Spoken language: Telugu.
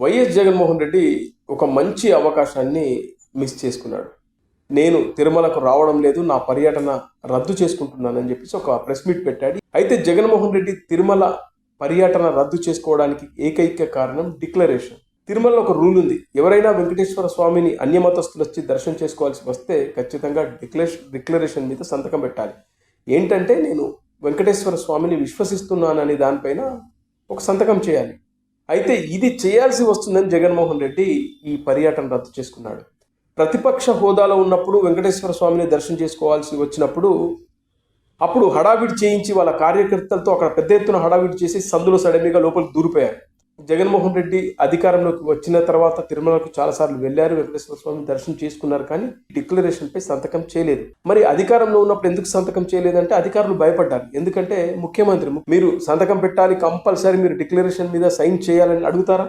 వైఎస్ జగన్మోహన్ రెడ్డి ఒక మంచి అవకాశాన్ని మిస్ చేసుకున్నాడు. నేను తిరుమలకు రావడం లేదు, నా పర్యటన రద్దు చేసుకుంటున్నానని చెప్పేసి ఒక ప్రెస్ మీట్ పెట్టాడు. అయితే జగన్మోహన్ రెడ్డి తిరుమల పర్యటన రద్దు చేసుకోవడానికి ఏకైక కారణం డిక్లరేషన్. తిరుమలలో ఒక రూల్ ఉంది, ఎవరైనా వెంకటేశ్వర స్వామిని అన్యమతస్తులు వచ్చి దర్శనం చేసుకోవాల్సి వస్తే ఖచ్చితంగా డిక్లరేషన్ మీద సంతకం పెట్టాలి. ఏంటంటే నేను వెంకటేశ్వర స్వామిని విశ్వసిస్తున్నానని దానిపైన ఒక సంతకం చేయాలి. అయితే ఇది చేయాల్సి వస్తుందని జగన్మోహన్ రెడ్డి ఈ పర్యటన రద్దు చేసుకున్నాడు. ప్రతిపక్ష హోదాలో ఉన్నప్పుడు వెంకటేశ్వర స్వామిని దర్శనం చేసుకోవాల్సి వచ్చినప్పుడు అప్పుడు హడావిడి చేయించి వాళ్ళ కార్యకర్తలతో అక్కడ పెద్ద ఎత్తున హడావిడి చేసి సందులో సడన్గా లోపలికి దూరిపోయారు. జగన్మోహన్ రెడ్డి అధికారంలోకి వచ్చిన తర్వాత తిరుమలకు చాలాసార్లు వెళ్ళారు, వెంకటేశ్వర స్వామిని దర్శనం చేసుకున్నారు, కానీ డిక్లరేషన్ పై సంతకం చేయలేదు. మరి అధికారంలో ఉన్నప్పుడు ఎందుకు సంతకం చేయలేదంటే అధికారులు భయపడ్డారు. ఎందుకంటే ముఖ్యమంత్రి మీరు సంతకం పెట్టాలి, కంపల్సరీ మీరు డిక్లరేషన్ మీద సైన్ చేయాలని అడుగుతారా?